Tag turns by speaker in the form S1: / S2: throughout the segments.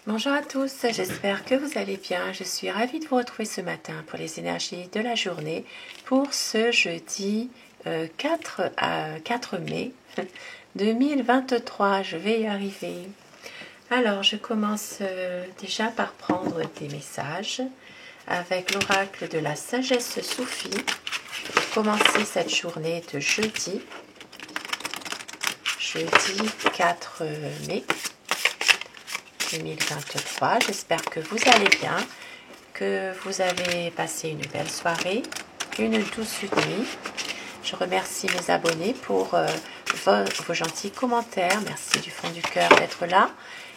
S1: Bonjour à tous, j'espère que vous allez bien. Je suis ravie de vous retrouver ce matin pour les énergies de la journée pour ce jeudi 4 mai 2023. Je vais y arriver. Alors, je commence déjà par prendre des messages avec l'oracle de la sagesse soufie pour commencer cette journée de jeudi 4 mai 2023. J'espère que vous allez bien, que vous avez passé une belle soirée, une douce nuit. Je remercie mes abonnés pour vos gentils commentaires. Merci du fond du cœur d'être là.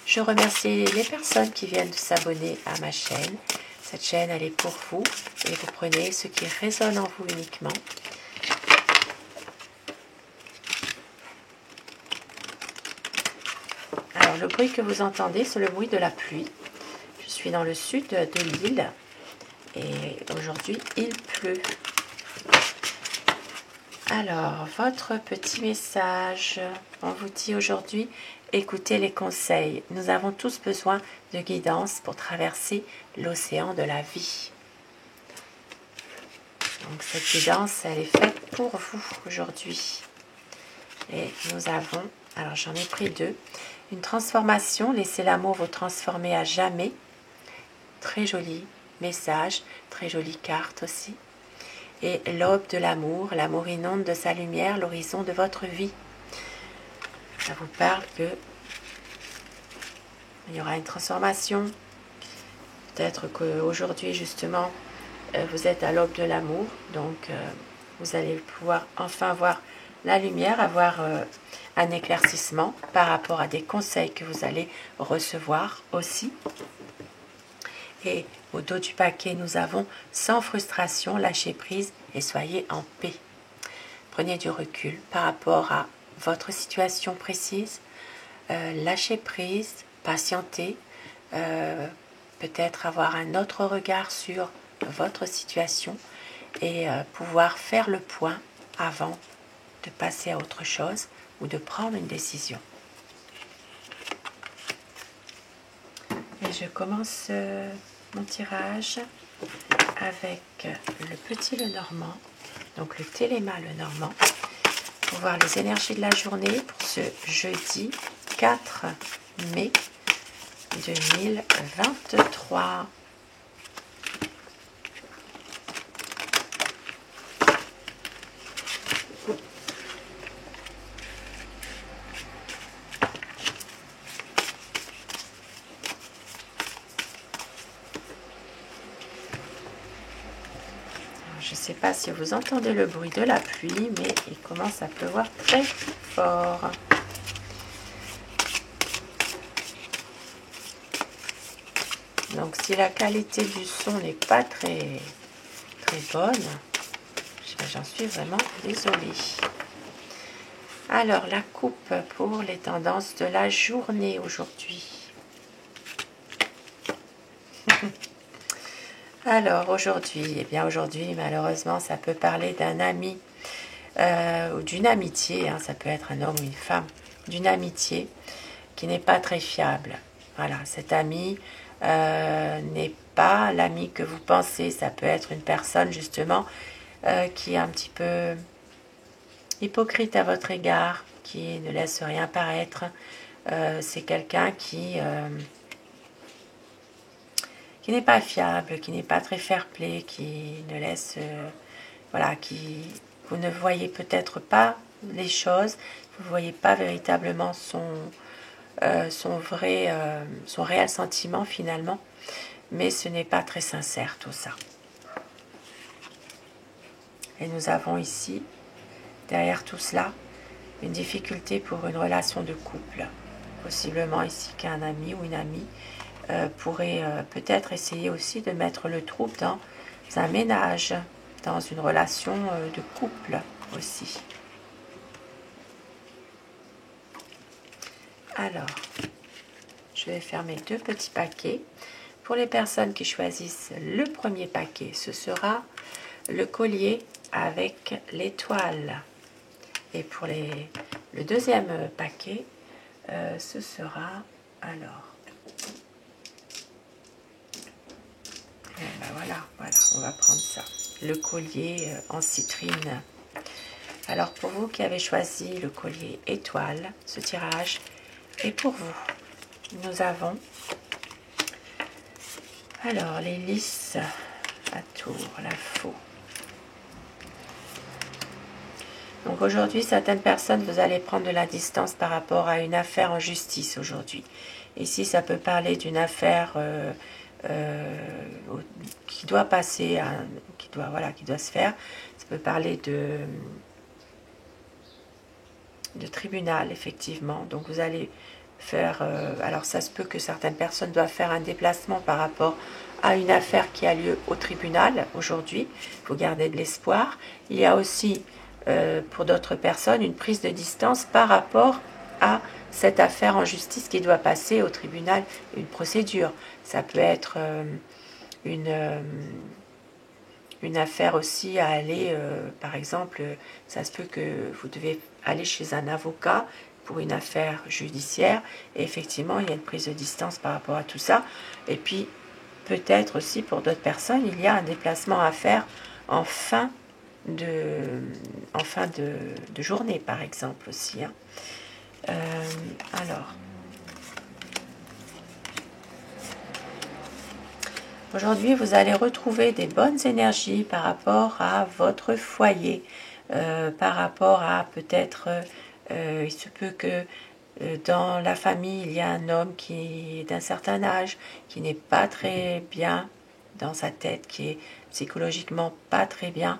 S1: Je remercie les personnes qui viennent de s'abonner à ma chaîne. Cette chaîne, elle est pour vous et vous prenez ce qui résonne en vous uniquement. Alors, le bruit que vous entendez, c'est le bruit de la pluie. Je suis dans le sud de l'île et aujourd'hui, il pleut. Alors, votre petit message, on vous dit aujourd'hui, écoutez les conseils. Nous avons tous besoin de guidance pour traverser l'océan de la vie. Donc, cette guidance, elle est faite pour vous aujourd'hui. Et nous avons, alors j'en ai pris deux, une transformation, laissez l'amour vous transformer à jamais. Très joli message, très jolie carte aussi. Et l'aube de l'amour, l'amour inonde de sa lumière l'horizon de votre vie. Ça vous parle que il y aura une transformation. Peut-être qu'aujourd'hui justement, vous êtes à l'aube de l'amour, donc vous allez pouvoir enfin voir la lumière, avoir un éclaircissement par rapport à des conseils que vous allez recevoir aussi. Et au dos du paquet, nous avons sans frustration, lâchez prise et soyez en paix. Prenez du recul par rapport à votre situation précise, lâchez prise, patientez, peut-être avoir un autre regard sur votre situation et pouvoir faire le point avant de passer à autre chose ou de prendre une décision. Et je commence mon tirage avec le petit Lenormand, donc le Téléma Lenormand, pour voir les énergies de la journée pour ce jeudi 4 mai 2023. Je ne sais pas si vous entendez le bruit de la pluie, mais il commence à pleuvoir très fort. Donc si la qualité du son n'est pas très bonne, j'en suis vraiment désolée. Alors la coupe pour les tendances de la journée aujourd'hui. Alors aujourd'hui, malheureusement ça peut parler d'un ami ou d'une amitié, ça peut être un homme ou une femme, d'une amitié qui n'est pas très fiable. Voilà, cet ami n'est pas l'ami que vous pensez, ça peut être une personne justement qui est un petit peu hypocrite à votre égard, qui ne laisse rien paraître. C'est quelqu'un qui n'est pas fiable, qui n'est pas très fair-play, qui ne laisse, vous ne voyez peut-être pas les choses, vous ne voyez pas véritablement son réel sentiment finalement, mais ce n'est pas très sincère tout ça. Et nous avons ici, derrière tout cela, une difficulté pour une relation de couple. Possiblement ici qu'un ami ou une amie pourrait peut-être essayer aussi de mettre le trouble dans un ménage. dans une relation de couple aussi. Alors, je vais faire mes 2 petits paquets. Pour les personnes qui choisissent le premier paquet, ce sera le collier avec l'étoile. Et pour le deuxième paquet, ce sera, alors, ben voilà, on va prendre ça. Le collier en citrine. Alors pour vous qui avez choisi le collier étoile, ce tirage est pour vous. Nous avons alors les lys à tour, la faux. Donc aujourd'hui, certaines personnes, vous allez prendre de la distance par rapport à une affaire en justice aujourd'hui. Ici, ça peut parler d'une affaire qui doit passer, qui doit se faire. Ça peut parler de tribunal, effectivement. Donc vous allez faire, alors ça se peut que certaines personnes doivent faire un déplacement par rapport à une affaire qui a lieu au tribunal aujourd'hui. Il faut garder de l'espoir. Il y a aussi, pour d'autres personnes, une prise de distance par rapport à cette affaire en justice qui doit passer au tribunal, une procédure. Ça peut être une affaire aussi à aller, par exemple, ça se peut que vous devez aller chez un avocat pour une affaire judiciaire, et effectivement, il y a une prise de distance par rapport à tout ça. Et puis, peut-être aussi pour d'autres personnes, il y a un déplacement à faire en fin de journée, par exemple, aussi. Hein. Alors, aujourd'hui, vous allez retrouver des bonnes énergies par rapport à votre foyer, par rapport à peut-être, il se peut que dans la famille, il y a un homme qui est d'un certain âge, qui n'est pas très bien dans sa tête, qui est psychologiquement pas très bien.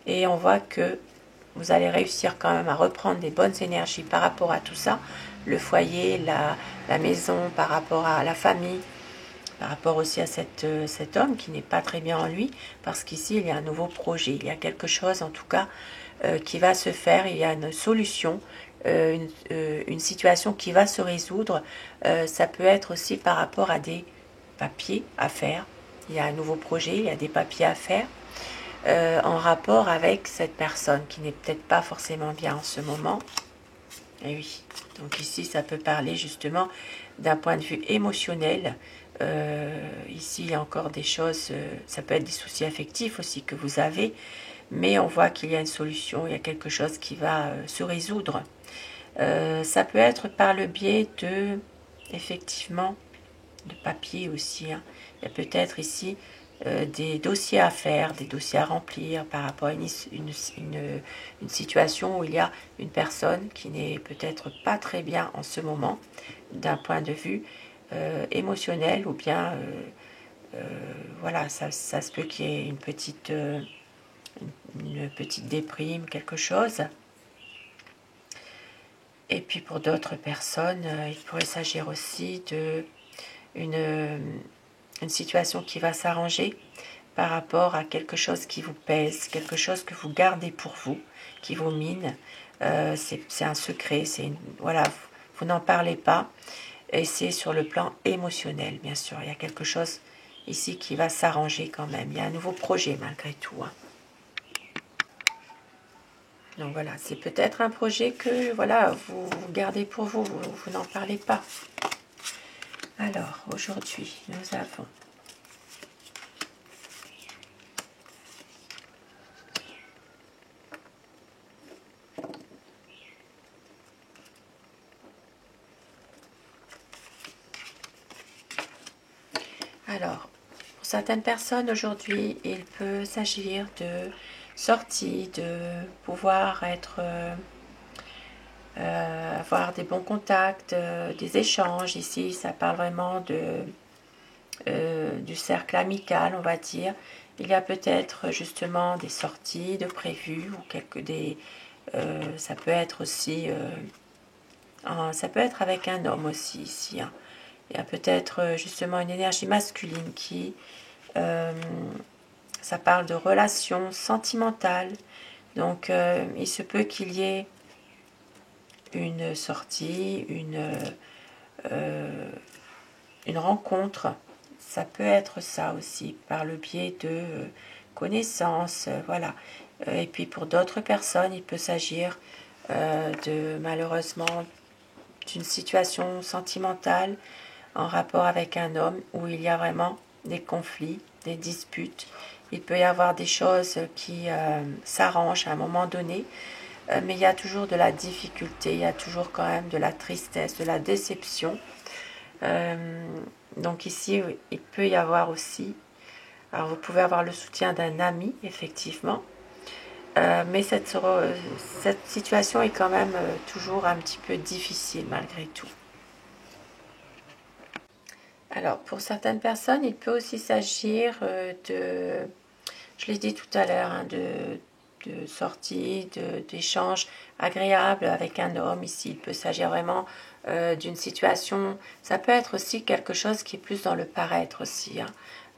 S1: Et on voit que vous allez réussir quand même à reprendre des bonnes énergies par rapport à tout ça. Le foyer, la maison, par rapport à la famille, par rapport aussi à cet homme qui n'est pas très bien en lui, parce qu'ici, il y a un nouveau projet. Il y a quelque chose, en tout cas, qui va se faire. Il y a une solution, une situation qui va se résoudre. Ça peut être aussi par rapport à des papiers à faire. Il y a un nouveau projet, il y a des papiers à faire en rapport avec cette personne qui n'est peut-être pas forcément bien en ce moment. Et oui, donc ici, ça peut parler justement d'un point de vue émotionnel. Ici, il y a encore des choses, ça peut être des soucis affectifs aussi que vous avez, mais on voit qu'il y a une solution, il y a quelque chose qui va se résoudre. Ça peut être par le biais de, effectivement, de papier aussi. Hein. Il y a peut-être ici des dossiers à faire, des dossiers à remplir par rapport à une situation où il y a une personne qui n'est peut-être pas très bien en ce moment, d'un point de vue émotionnel, ou bien, voilà, ça se peut qu'il y ait une petite déprime, quelque chose. Et puis pour d'autres personnes, il pourrait s'agir aussi de une situation qui va s'arranger par rapport à quelque chose qui vous pèse, quelque chose que vous gardez pour vous, qui vous mine. C'est un secret, voilà, vous n'en parlez pas. Et c'est sur le plan émotionnel, bien sûr. Il y a quelque chose ici qui va s'arranger quand même. Il y a un nouveau projet malgré tout. Hein. Donc voilà, c'est peut-être un projet que voilà, vous gardez pour vous, vous n'en parlez pas. Alors, aujourd'hui, nous avons alors, pour certaines personnes aujourd'hui, il peut s'agir de sortie, de pouvoir être avoir des bons contacts, des échanges. Ici, ça parle vraiment du cercle amical, on va dire. Il y a peut-être justement des sorties de prévues ou ça peut être aussi ça peut être avec un homme aussi ici. Hein. Il y a peut-être justement une énergie masculine qui ça parle de relations sentimentales. Donc, il se peut qu'il y ait une sortie, une rencontre. Ça peut être ça aussi, par le biais de connaissances, voilà. Et puis pour d'autres personnes, il peut s'agir malheureusement d'une situation sentimentale en rapport avec un homme où il y a vraiment des conflits, des disputes. Il peut y avoir des choses qui s'arrangent à un moment donné, mais il y a toujours de la difficulté, il y a toujours quand même de la tristesse, de la déception. Donc ici, il peut y avoir aussi, alors vous pouvez avoir le soutien d'un ami, effectivement, mais cette situation est quand même toujours un petit peu difficile malgré tout. Alors, pour certaines personnes, il peut aussi s'agir je l'ai dit tout à l'heure, hein, de sorties, d'échanges agréables avec un homme. Ici, il peut s'agir vraiment d'une situation, ça peut être aussi quelque chose qui est plus dans le paraître aussi, hein.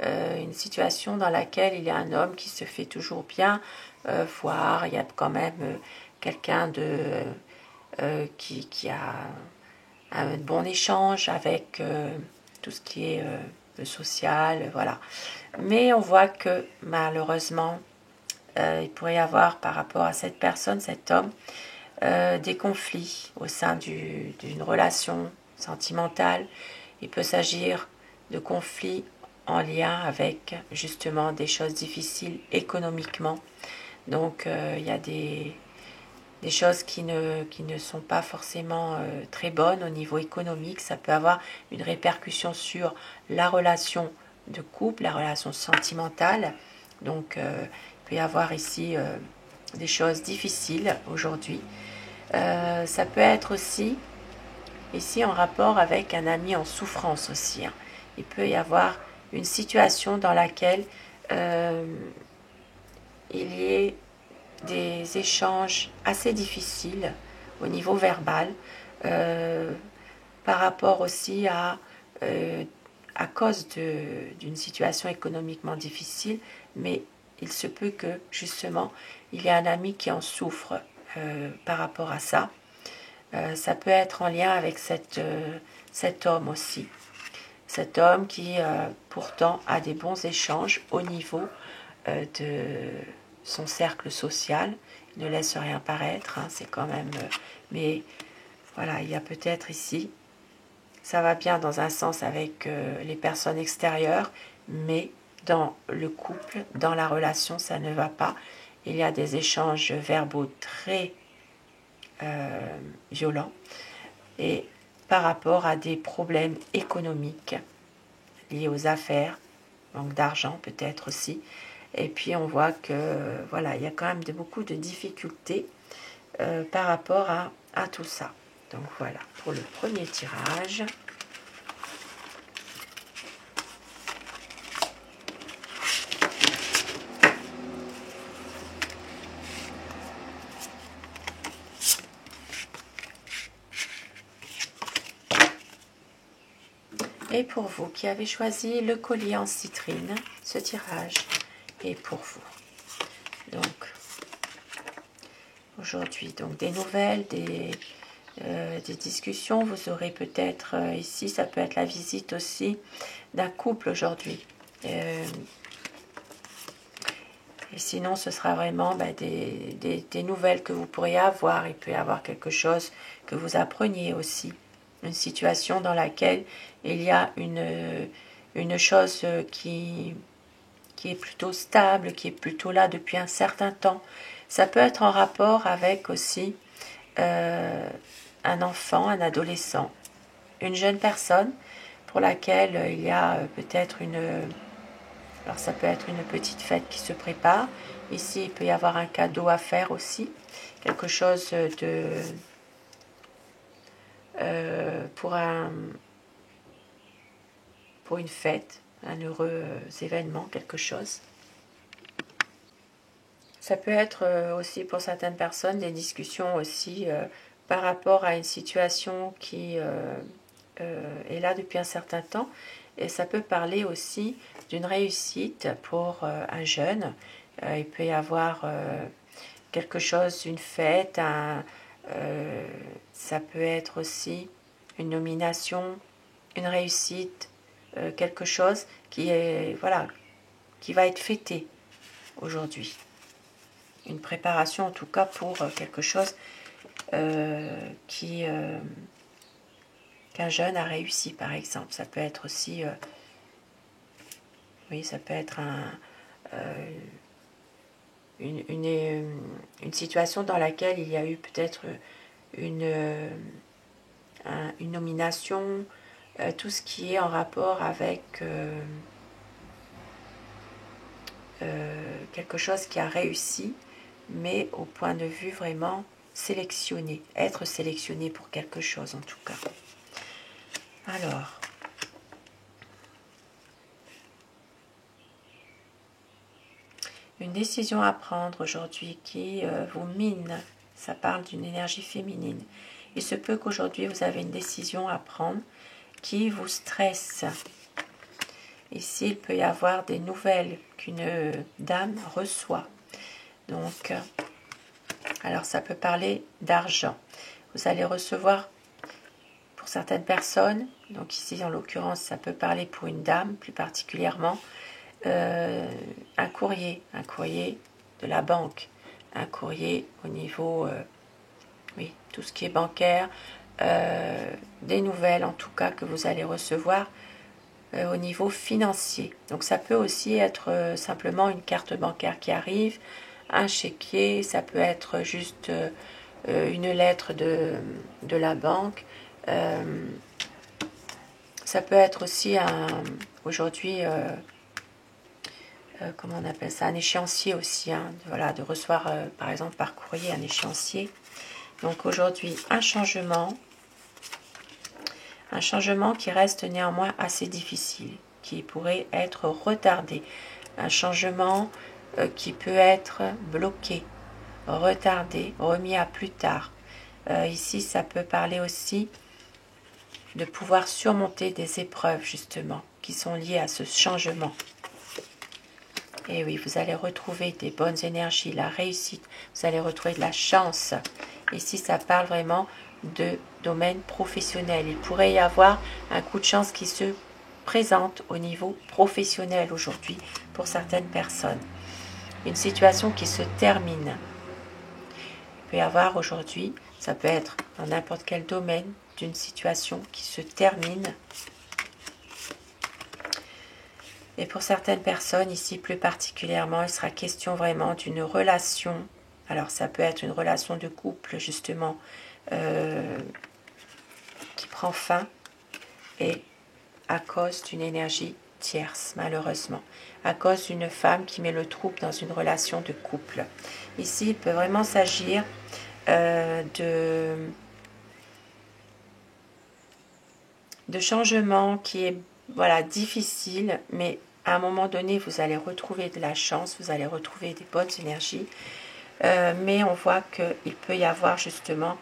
S1: Une situation dans laquelle il y a un homme qui se fait toujours bien voir, il y a quand même quelqu'un qui a un bon échange avec tout ce qui est social, voilà. Mais on voit que malheureusement, il pourrait y avoir par rapport à cette personne, cet homme, des conflits au sein d'une relation sentimentale. Il peut s'agir de conflits en lien avec justement des choses difficiles économiquement. Donc il y a des choses qui ne sont pas forcément très bonnes au niveau économique. Ça peut avoir une répercussion sur la relation de couple, la relation sentimentale. Donc il peut y avoir ici des choses difficiles aujourd'hui. Ça peut être aussi ici en rapport avec un ami en souffrance aussi, hein. Il peut y avoir une situation dans laquelle il y ait des échanges assez difficiles au niveau verbal par rapport aussi à cause d'une situation économiquement difficile, mais il se peut que justement il y ait un ami qui en souffre par rapport à ça. Ça peut être en lien avec cet homme aussi. Cet homme qui pourtant a des bons échanges au niveau de son cercle social. Il ne laisse rien paraître, hein, c'est quand même... mais voilà, il y a peut-être ici, ça va bien dans un sens avec les personnes extérieures, mais dans le couple, dans la relation, ça ne va pas. Il y a des échanges verbaux très violents et par rapport à des problèmes économiques liés aux affaires, manque d'argent peut-être aussi. Et puis on voit que voilà, il y a quand même beaucoup de difficultés par rapport à tout ça. Donc voilà pour le premier tirage. Et pour vous qui avez choisi le collier en citrine, ce tirage est pour vous. Donc aujourd'hui, donc des nouvelles, des discussions. Vous aurez peut-être ici, ça peut être la visite aussi d'un couple aujourd'hui. Et sinon, ce sera vraiment des nouvelles que vous pourriez avoir. Il peut y avoir quelque chose que vous appreniez aussi. Une situation dans laquelle il y a une chose qui est plutôt stable, qui est plutôt là depuis un certain temps. Ça peut être en rapport avec aussi un enfant, un adolescent, une jeune personne pour laquelle il y a peut-être alors ça peut être une petite fête qui se prépare. Ici, il peut y avoir un cadeau à faire aussi, quelque chose pour une fête, un heureux événement, quelque chose. Ça peut être aussi pour certaines personnes des discussions aussi par rapport à une situation qui est là depuis un certain temps Et ça peut parler aussi d'une réussite pour un jeune. Il peut y avoir quelque chose, une fête, ça peut être aussi une nomination, une réussite, quelque chose qui est, voilà, qui va être fêté aujourd'hui. Une préparation en tout cas pour quelque chose qu'un jeune a réussi, par exemple. Ça peut être aussi, oui, ça peut être une situation dans laquelle il y a eu peut-être une nomination, tout ce qui est en rapport avec quelque chose qui a réussi, mais au point de vue vraiment sélectionné, être sélectionné pour quelque chose en tout cas. Alors, une décision à prendre aujourd'hui qui vous mine, ça parle d'une énergie féminine. Il se peut qu'aujourd'hui vous avez une décision à prendre qui vous stresse. Ici, il peut y avoir des nouvelles qu'une dame reçoit. Donc, alors ça peut parler d'argent. Vous allez recevoir pour certaines personnes, donc ici en l'occurrence ça peut parler pour une dame plus particulièrement, un courrier de la banque, un courrier au niveau, oui, tout ce qui est bancaire, des nouvelles en tout cas que vous allez recevoir au niveau financier. Donc ça peut aussi être simplement une carte bancaire qui arrive, un chéquier, ça peut être juste une lettre de la banque. Ça peut être aussi aujourd'hui, comment on appelle ça, un échéancier aussi, hein, voilà, de recevoir par exemple par courrier un échéancier. Donc aujourd'hui un changement qui reste néanmoins assez difficile, qui pourrait être retardé, un changement qui peut être bloqué, retardé, remis à plus tard. Ici, ça peut parler aussi de pouvoir surmonter des épreuves, justement, qui sont liées à ce changement. Et oui, vous allez retrouver des bonnes énergies, la réussite, vous allez retrouver de la chance. Ici, ça parle vraiment de domaine professionnel. Il pourrait y avoir un coup de chance qui se présente au niveau professionnel aujourd'hui pour certaines personnes. Une situation qui se termine. Il peut y avoir aujourd'hui, ça peut être dans n'importe quel domaine, d'une situation qui se termine. Et pour certaines personnes, ici plus particulièrement, il sera question vraiment d'une relation. Alors ça peut être une relation de couple justement qui prend fin et à cause d'une énergie tierce, malheureusement. À cause d'une femme qui met le trouble dans une relation de couple. Ici, il peut vraiment s'agir de changement qui est, voilà, difficile, mais à un moment donné, vous allez retrouver de la chance, vous allez retrouver des bonnes énergies, mais on voit qu'il peut y avoir justement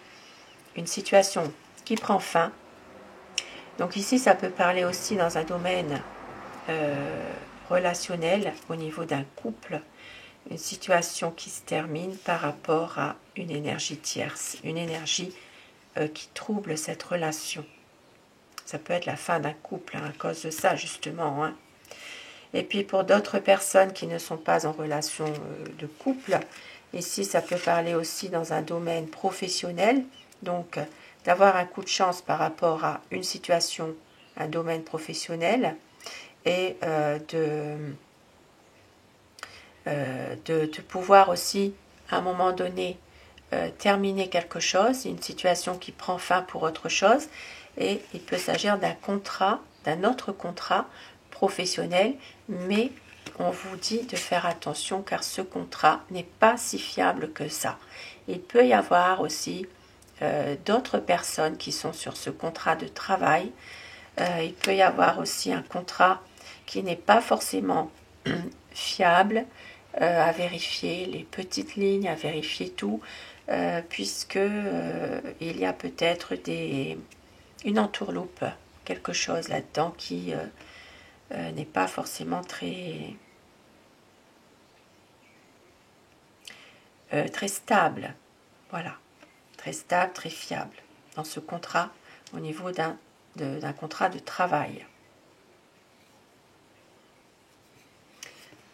S1: une situation qui prend fin. Donc ici, ça peut parler aussi dans un domaine relationnel, au niveau d'un couple, une situation qui se termine par rapport à une énergie tierce, une énergie qui trouble cette relation. Ça peut être la fin d'un couple, hein, à cause de ça, justement. Hein. Et puis, pour d'autres personnes qui ne sont pas en relation de couple, ici, ça peut parler aussi dans un domaine professionnel. Donc, d'avoir un coup de chance par rapport à une situation, un domaine professionnel, et de pouvoir aussi, à un moment donné, terminer quelque chose, une situation qui prend fin pour autre chose. Et il peut s'agir d'un contrat, d'un autre contrat professionnel, mais on vous dit de faire attention car ce contrat n'est pas si fiable que ça. Il peut y avoir aussi d'autres personnes qui sont sur ce contrat de travail. Il peut y avoir aussi un contrat qui n'est pas forcément fiable, à vérifier les petites lignes, à vérifier tout, puisque il y a peut-être une entourloupe, quelque chose là-dedans qui n'est pas forcément très stable. Voilà, très stable, très fiable dans ce contrat au niveau d'un contrat de travail.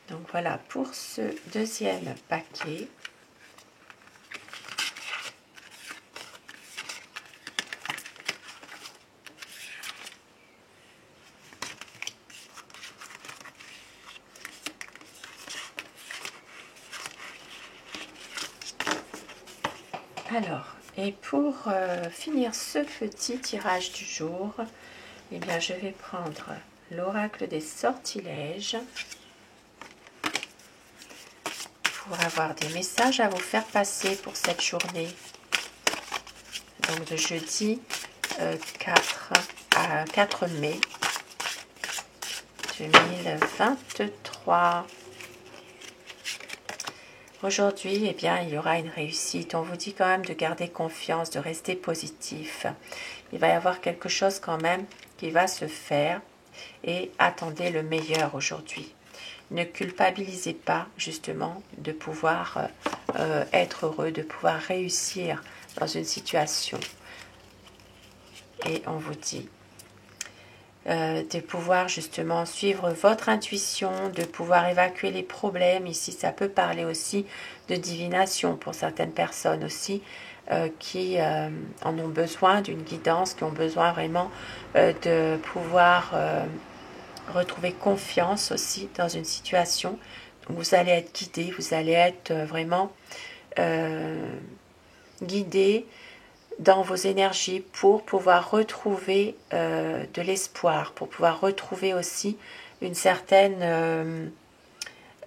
S1: Donc voilà pour ce deuxième paquet. Alors, et pour finir ce petit tirage du jour, eh bien, je vais prendre l'oracle des sortilèges pour avoir des messages à vous faire passer pour cette journée. Donc, de jeudi 4 mai 2023. Aujourd'hui, eh bien, il y aura une réussite. On vous dit quand même de garder confiance, de rester positif. Il va y avoir quelque chose quand même qui va se faire et attendez le meilleur aujourd'hui. Ne culpabilisez pas justement de pouvoir être heureux, de pouvoir réussir dans une situation. Et on vous dit de pouvoir justement suivre votre intuition, de pouvoir évacuer les problèmes. Ici, ça peut parler aussi de divination pour certaines personnes aussi qui en ont besoin d'une guidance, qui ont besoin vraiment de pouvoir retrouver confiance aussi dans une situation. Donc, vous allez être guidé, vous allez être vraiment guidé dans vos énergies pour pouvoir retrouver de l'espoir, pour pouvoir retrouver aussi une certaine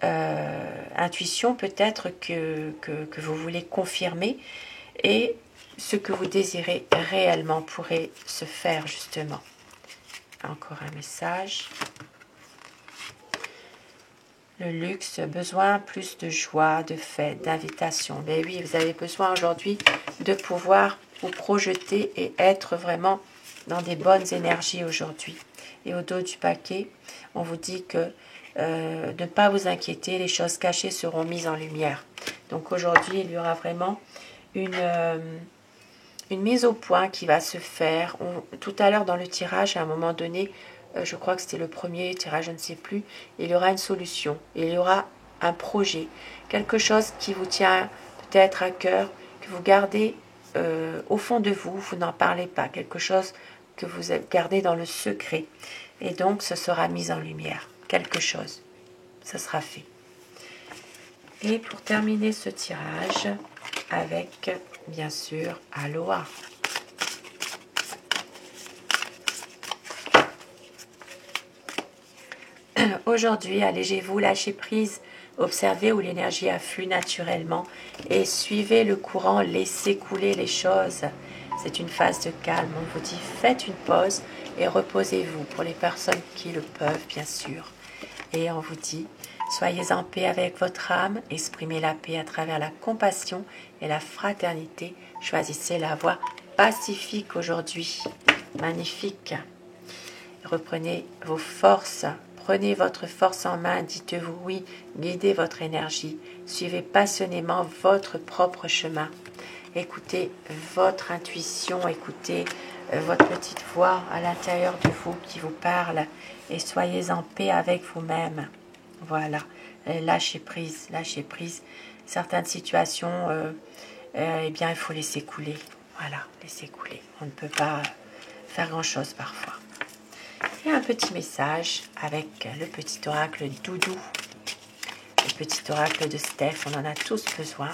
S1: intuition peut-être que vous voulez confirmer et ce que vous désirez réellement pourrait se faire justement. Encore un message. Le luxe, besoin plus de joie, de fête, d'invitation. Mais oui, vous avez besoin aujourd'hui de pouvoir vous projeter et être vraiment dans des bonnes énergies aujourd'hui. Et au dos du paquet, on vous dit que ne pas vous inquiéter, les choses cachées seront mises en lumière. Donc aujourd'hui, il y aura vraiment une mise au point qui va se faire. Tout à l'heure dans le tirage, à un moment donné, je crois que c'était le premier tirage, je ne sais plus, il y aura une solution, il y aura un projet, quelque chose qui vous tient peut-être à cœur, que vous gardez au fond de vous, vous n'en parlez pas, quelque chose que vous gardez dans le secret. Et donc, ce sera mis en lumière, quelque chose, ça sera fait. Et pour terminer ce tirage, avec, bien sûr, Aloha. Aujourd'hui, allégez-vous, lâchez prise, observez où l'énergie afflue naturellement et suivez le courant, laissez couler les choses. C'est une phase de calme. On vous dit, faites une pause et reposez-vous pour les personnes qui le peuvent, bien sûr. Et on vous dit, soyez en paix avec votre âme, exprimez la paix à travers la compassion et la fraternité. Choisissez la voie pacifique aujourd'hui. Magnifique. Reprenez vos forces. Prenez votre force en main, dites-vous oui, guidez votre énergie, suivez passionnément votre propre chemin. Écoutez votre intuition, écoutez votre petite voix à l'intérieur de vous qui vous parle et soyez en paix avec vous-même. Voilà, lâchez prise, lâchez prise. Certaines situations, eh bien, il faut laisser couler. Voilà, laisser couler. On ne peut pas faire grand-chose parfois. Et un petit message avec le petit oracle Doudou, le petit oracle de Steph, on en a tous besoin.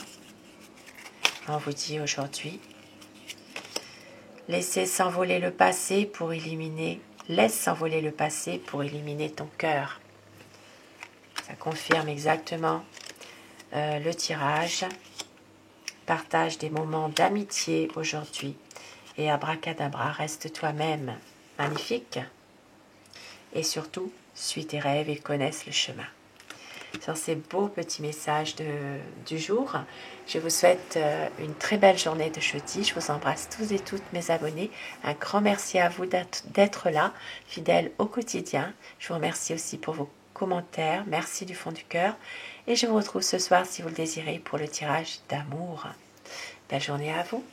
S1: On vous dit aujourd'hui, laisse s'envoler le passé pour éliminer ton cœur. Ça confirme exactement le tirage. Partage des moments d'amitié aujourd'hui et abracadabra, reste toi-même. Magnifique. Et surtout, suis tes rêves et connaissent le chemin. sur ces beaux petits messages du jour. Je vous souhaite une très belle journée de jeudi. Je vous embrasse tous et toutes mes abonnés. Un grand merci à vous d'être là, fidèles au quotidien. Je vous remercie aussi pour vos commentaires. Merci du fond du cœur. Et je vous retrouve ce soir, si vous le désirez, pour le tirage d'amour. Belle journée à vous.